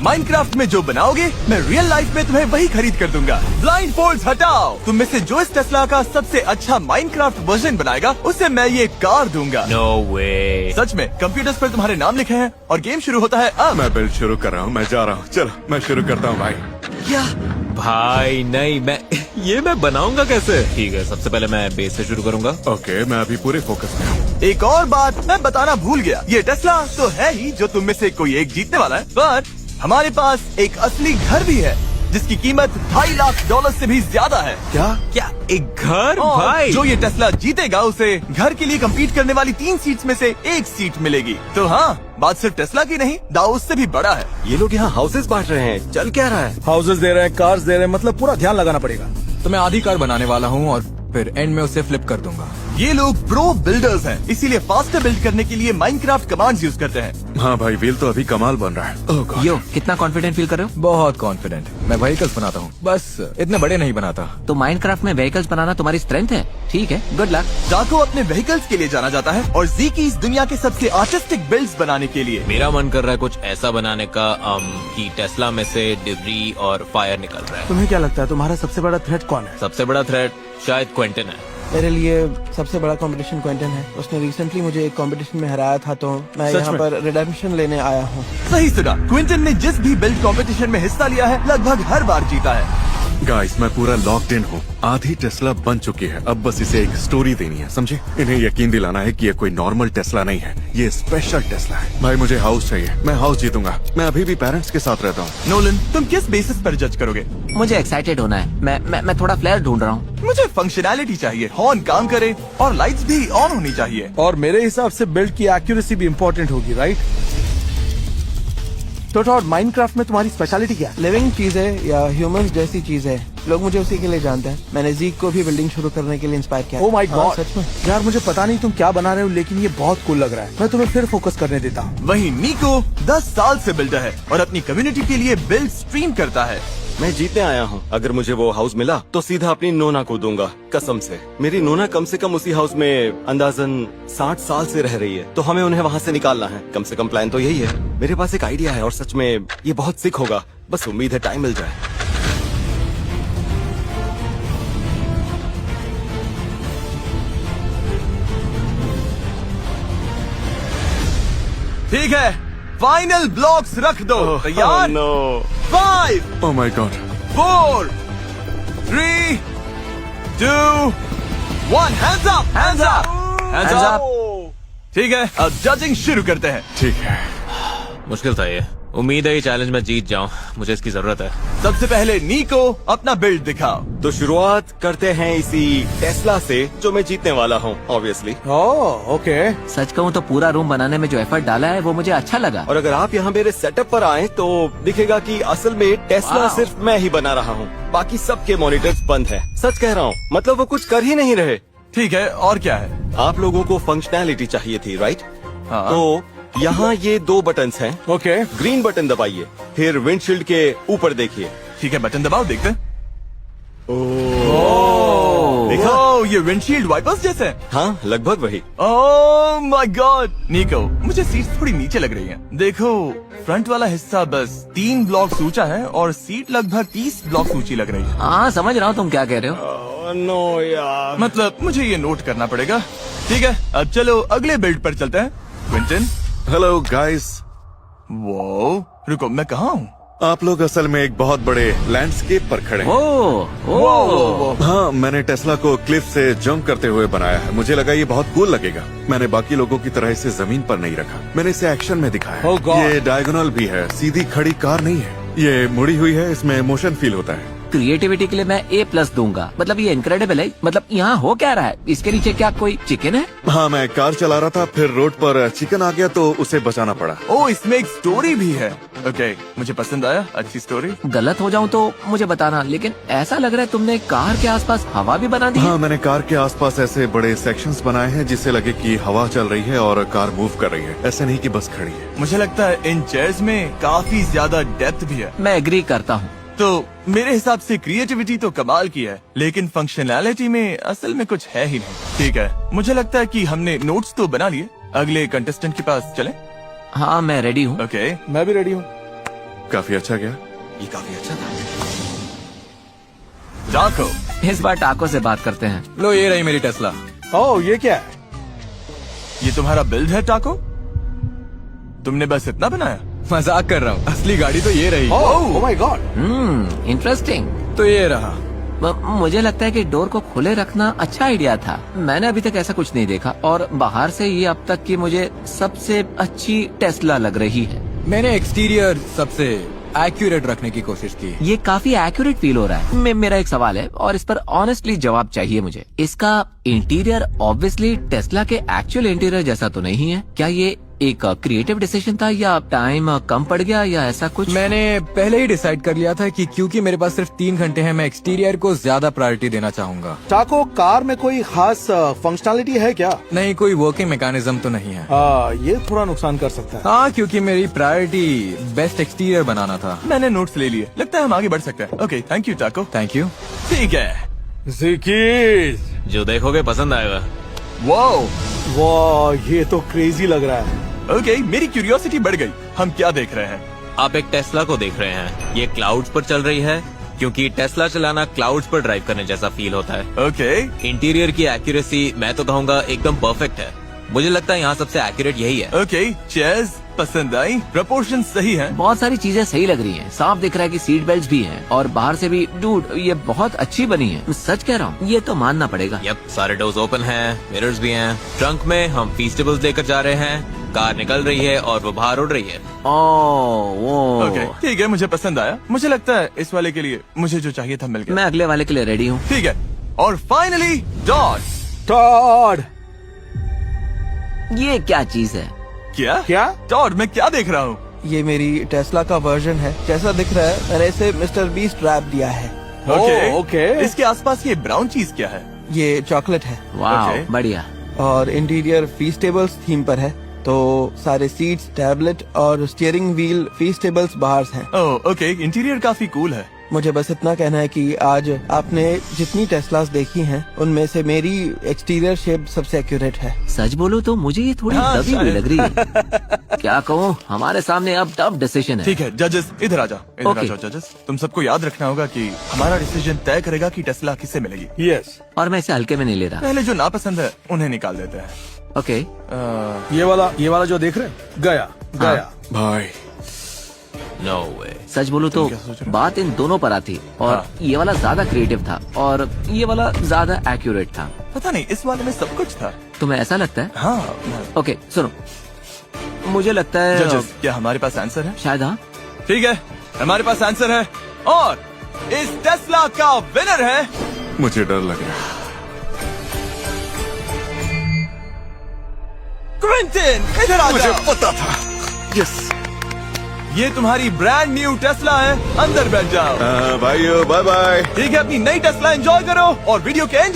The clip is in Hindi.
माइनक्राफ्ट में जो बनाओगे मैं रियल लाइफ में तुम्हें वही खरीद कर दूंगा। ब्लाइंड फोल्ड्स हटाओ। तुम में से जो इस टेस्ला का सबसे अच्छा माइनक्राफ्ट वर्जन बनाएगा उसे मैं ये कार दूंगा। नो वे। सच में कंप्यूटर्स पर तुम्हारे नाम लिखे हैं और गेम शुरू होता है अब। मैं बिल्ड शुरू कर रहा हूँ, मैं जा रहा हूँ। चलो मैं शुरू करता हूँ भाई। क्या भाई नहीं, मैं बनाऊंगा कैसे? ठीक है, सबसे पहले मैं बेस से शुरू करूंगा। ओके, मैं अभी पूरे फोकस में हूँ। एक और बात मैं बताना भूल गया, ये टेस्ला तो है ही जो तुम में से कोई एक जीतने वाला है, पर हमारे पास एक असली घर भी है जिसकी कीमत $2.5 लाख से भी ज्यादा है। क्या एक घर? और भाई जो ये टेस्ला जीतेगा उसे घर के लिए कम्पीट करने वाली 3 सीट्स में से 1 सीट मिलेगी। तो हाँ, बात सिर्फ टेस्ला की नहीं, दाव उससे भी बड़ा है। ये लोग यहाँ हाउसेस बांट रहे हैं, चल क्या रहा है? हाउसेस दे रहे हैं, कार्स दे रहे हैं, मतलब पूरा ध्यान लगाना पड़ेगा। तो मैं आधी कार बनाने वाला हूँ और फिर एंड में उसे फ्लिप कर दूंगा। ये लोग प्रो बिल्डर्स हैं, इसीलिए फास्टर बिल्ड करने के लिए माइनक्राफ्ट कमांड्स यूज करते हैं। हाँ भाई, व्हील तो अभी कमाल बन रहा है। ओह गॉड। यो, कितना कॉन्फिडेंट फील कर रहे हो? बहुत कॉन्फिडेंट। मैं व्हीकल्स बनाता हूँ, बस इतने बड़े नहीं बनाता। तो माइनक्राफ्ट में व्हीकल्स बनाना तुम्हारी स्ट्रेंथ है? ठीक है, गुड लक। डाको अपने व्हीकल्स के लिए जाना जाता है और ज़ीकी इस दुनिया के सबसे आर्टिस्टिक बिल्ड्स बनाने के लिए। मेरा मन कर रहा है कुछ ऐसा बनाने का कि टेस्ला में से डिब्री और फायर निकल रहा है। तुम्हें क्या लगता है तुम्हारा सबसे बड़ा थ्रेट कौन है? सबसे बड़ा थ्रेट शायद क्विंटन है। मेरे लिए सबसे बड़ा कंपटीशन क्विंटन है। उसने रिसेंटली मुझे एक कंपटीशन में हराया था, तो मैं यहाँ पर रिडेम्पशन लेने आया हूँ। सही सुना, क्विंटन ने जिस भी बिल्ड कंपटीशन में हिस्सा लिया है लगभग हर बार जीता है। गाइस, मैं पूरा लॉक्ड इन हूँ। आधी टेस्ला बन चुकी है, अब बस इसे एक स्टोरी देनी है, समझे? इन्हें यकीन दिलाना है कि ये कोई नॉर्मल टेस्ला नहीं है, ये स्पेशल टेस्ला है। भाई मुझे हाउस चाहिए, मैं हाउस जीतूंगा। मैं अभी भी पेरेंट्स के साथ रहता हूँ। नोलन, तुम किस बेसिस पर जज करोगे? मुझे एक्साइटेड होना है। मैं थोड़ा फ्लेयर ढूंढ रहा हूँ। मुझे फंक्शनैलिटी चाहिए, हॉर्न काम करे और लाइट्स भी ऑन होनी चाहिए। और मेरे हिसाब से बिल्ड की एक्यूरेसी भी इम्पोर्टेंट होगी, राइट? तो टॉड, माइनक्राफ्ट में तुम्हारी स्पेशलिटी क्या है? लिविंग चीज है या ह्यूमंस जैसी चीज है? लोग मुझे उसी के लिए जानते हैं। मैंने ज़ीक को भी बिल्डिंग शुरू करने के लिए इंस्पायर किया। ओह माय गॉड, सच में यार, मुझे पता नहीं तुम क्या बना रहे हो, लेकिन ये बहुत कूल लग रहा है। मैं तुम्हें फिर फोकस करने देता हूँ। वहीं निको 10 साल से बिल्डर है और अपनी कम्युनिटी के लिए बिल्ड स्ट्रीम करता है। मैं जीतने आया हूँ। अगर मुझे वो हाउस मिला तो सीधा अपनी नोना को दूंगा, कसम से। मेरी नोना कम से कम उसी हाउस में अंदाजन 60 साल से रह रही है, तो हमें उन्हें वहाँ से निकालना है। कम से कम प्लान तो यही है। मेरे पास एक आइडिया है और सच में ये बहुत सिक होगा, बस उम्मीद है टाइम मिल जाए। ठीक है, फाइनल ब्लॉक्स रख दो। तैयार? No. 5, oh my God. 4, 3, 2, 1, hands up, hands up, hands up। ठीक है, अब जजिंग शुरू करते हैं। ठीक है। मुश्किल था ये। उम्मीद है ये चैलेंज मैं जीत जाऊं, मुझे इसकी जरूरत है। सबसे पहले निको अपना बिल्ड दिखाओ। तो शुरुआत करते हैं इसी टेस्ला से जो मैं जीतने वाला हूँ, ऑब्वियसली। Oh okay. सच कहूँ तो पूरा रूम बनाने में जो एफर्ट डाला है वो मुझे अच्छा लगा। और अगर आप यहाँ मेरे सेटअप पर आए तो दिखेगा कि असल में टेस्ला सिर्फ मैं ही बना रहा हूँ, बाकी सबके मॉनिटर्स बंद है। सच कह रहा हूँ, मतलब वो कुछ कर ही नहीं रहे। ठीक है, और क्या है? आप लोगों को फंक्शनैलिटी चाहिए थी, राइट? हाँ। तो यहाँ ये 2 बटन्स हैं। ओके। ग्रीन बटन दबाइए, फिर विंडशील्ड के ऊपर देखिए। ठीक है, बटन दबाओ, देखते हैं। देखा? ओह, ये विंडशील्ड वाइपर्स जैसे हैं। हाँ, लगभग वही। ओह माय गॉड, निको, मुझे सीट थोड़ी नीचे लग रही है। देखो, फ्रंट वाला हिस्सा बस 3 ब्लॉक ऊंचा है और सीट लगभग 30 ब्लॉक ऊंची लग रही है। हाँ, समझ रहा हूँ तुम क्या कह रहे हो। नो यार, मतलब मुझे ये नोट करना पड़ेगा। ठीक है, अब चलो अगले बिल्ड पर चलते हैं। क्विंटन। Hello guys. वो रुको, मैं कहाँ हूँ? आप लोग असल में एक बहुत बड़े लैंडस्केप पर खड़े हैं। वो हाँ, मैंने टेस्ला को क्लिफ से जंप करते हुए बनाया है। मुझे लगा ये बहुत कूल लगेगा। मैंने बाकी लोगों की तरह इसे जमीन पर नहीं रखा, मैंने इसे एक्शन में दिखाया। Oh God। ये डायगोनल भी है, सीधी खड़ी कार नहीं है, ये मुड़ी हुई है, इसमें मोशन फील होता है। क्रिएटिविटी के लिए मैं A+ दूंगा। मतलब ये इनक्रेडिबल है। मतलब यहाँ हो क्या रहा है? इसके नीचे क्या कोई चिकन है? हाँ, मैं कार चला रहा था, फिर रोड पर चिकन आ गया तो उसे बचाना पड़ा। ओ, इसमें एक स्टोरी भी है। ओके, मुझे पसंद आया, अच्छी स्टोरी। गलत हो जाऊँ तो मुझे बताना, लेकिन ऐसा लग रहा है तुमने कार के आसपास हवा भी बना दी है। हाँ, मैंने कार के आसपास ऐसे बड़े सेक्शंस बनाए हैं जिससे लगे कि हवा चल रही है और कार मूव कर रही है, ऐसे नहीं कि बस खड़ी है। मुझे लगता है इन चेयर्स में काफी ज्यादा डेप्थ भी है। मैं एग्री करता हूँ। तो मेरे हिसाब से क्रिएटिविटी तो कमाल की है, लेकिन फंक्शनैलिटी में असल में कुछ है ही नहीं। ठीक है, मुझे लगता है कि हमने नोट्स तो बना लिए, अगले कंटेस्टेंट के पास चलें? हाँ, मैं रेडी हूँ। ओके, मैं भी रेडी हूँ। काफी अच्छा गया। ये काफी अच्छा था। टाको, इस बार टाको से बात करते हैं। लो ये रही मेरी टेस्ला। ओह ये क्या है? ये तुम्हारा बिल्ड है टाको? तुमने बस इतना बनाया? मजाक कर रहा हूँ, असली गाड़ी तो ये रही। Oh my God. इंटरेस्टिंग। तो ये रहा। मुझे लगता है कि डोर को खुले रखना अच्छा आइडिया था। मैंने अभी तक ऐसा कुछ नहीं देखा और बाहर से ये अब तक की मुझे सबसे अच्छी टेस्ला लग रही है। मैंने एक्सटीरियर सबसे एक्यूरेट रखने की कोशिश की। ये काफी एक्यूरेट फील हो रहा है। मेरा एक सवाल है और इस पर ऑनेस्टली जवाब चाहिए मुझे। इसका इंटीरियर ऑब्वियसली टेस्ला के एक्चुअल इंटीरियर जैसा तो नहीं है। क्या ये एक क्रिएटिव डिसीजन था या टाइम कम पड़ गया या ऐसा कुछ? मैंने पहले ही डिसाइड कर लिया था कि क्योंकि मेरे पास सिर्फ 3 घंटे हैं, मैं एक्सटीरियर को ज्यादा प्रायोरिटी देना चाहूंगा। टाको, कार में कोई खास फंक्शनैलिटी है क्या? नहीं, कोई वर्किंग मैकेनिज्म तो नहीं है। ये थोड़ा नुकसान कर सकता है। हाँ, क्योंकि मेरी प्रायोरिटी बेस्ट एक्सटीरियर बनाना था। मैंने नोट्स ले लिए, लगता है हम आगे बढ़ सकते हैं। ओके, थैंक यू टाको। Thank you. ठीक है। ज़िकीज़, जो देखोगे पसंद आएगा। वाह ये तो क्रेजी लग रहा है। ओके, मेरी क्यूरियोसिटी बढ़ गई। हम क्या देख रहे हैं? आप एक टेस्ला को देख रहे हैं। ये क्लाउड्स पर चल रही है क्योंकि टेस्ला चलाना क्लाउड्स पर ड्राइव करने जैसा फील होता है। ओके, इंटीरियर की एक्यूरेसी मैं तो कहूँगा एकदम परफेक्ट है। मुझे लगता है यहाँ सबसे एक्यूरेट यही है। ओके, चेयर्स पसंद आई, प्रपोर्शन सही है। बहुत सारी चीजें सही लग रही हैं। साफ दिख रहा है कि सीट बेल्ट भी हैं और बाहर से भी। डूड, ये बहुत अच्छी बनी है। मैं सच कह रहा हूँ, ये तो मानना पड़ेगा। यप, सारे डोर्स ओपन हैं, मिरर्स भी हैं। ट्रंक में हम फीस्टेबल्स लेकर जा रहे हैं। कार निकल रही है और वो बाहर उड़ रही है। ओह, ओके, ठीक है, मुझे पसंद आया। मुझे लगता है इस वाले के लिए मुझे जो चाहिए था मिल गया। मैं अगले वाले के लिए रेडी हूँ। ठीक है, और फाइनली डॉट। टॉड, ये क्या चीज है? क्या? डॉट, मैं क्या देख रहा हूँ? ये मेरी टेस्ला का वर्जन है। जैसा दिख रहा है मैंने इसे मिस्टर बीस्ट रैप दिया है। ओके, इसके आसपास ये ब्राउन चीज क्या है? ये चॉकलेट है वाह, Okay. बढ़िया। और इंटीरियर फीस्टेबल्स थीम पर है। तो सारे सीट्स, टैबलेट और स्टीयरिंग व्हील फीस्टेबल्स बाहर हैं। ओह, ओके, इंटीरियर काफी कूल है। मुझे बस इतना कहना है कि आज आपने जितनी टेस्लास देखी हैं उनमें से मेरी एक्सटीरियर शेप सबसे एक्यूरेट है। सच बोलो तो मुझे ये थोड़ी हाँ, दबी हुई शायद। लग रही है। क्या कहूँ, हमारे सामने अब टफ डिसीजन है। ठीक है जजेस, इधर आ जाओ, इधर आ Okay. जाओ जजेस। तुम सबको याद रखना होगा कि हमारा डिसीजन तय करेगा कि टेस्ला किसे मिलेगी। यस। और मैं इसे हल्के में नहीं ले रहा। पहले जो नापसंद है उन्हें निकाल देते हैं। ओके, ये वाला जो देख रहे हैं गया। भाई नो वे। सच बोलूं तो क्या सोच रहे हो? बात इन दोनों पर आती और हाँ। ये वाला ज्यादा क्रिएटिव था और ये वाला ज्यादा एक्यूरेट था। पता नहीं, इस वाले में सब कुछ था। तुम्हें ऐसा लगता है? हाँ ओके, सुनो, मुझे लगता है जजेस, क्या हमारे पास आंसर है? शायद। हाँ, ठीक है, हमारे पास आंसर है और इस टेस्ला का विनर है मुझे डर लग रहा है। क्विंटन। इधर आ मुझे जाओ। पता था। यस। ये तुम्हारी ब्रांड न्यू टेस्ला है, अंदर बैठ जाओ। भाइयों बाय बाय। ठीक है, अपनी नई टेस्ला एंजॉय करो और वीडियो के एंड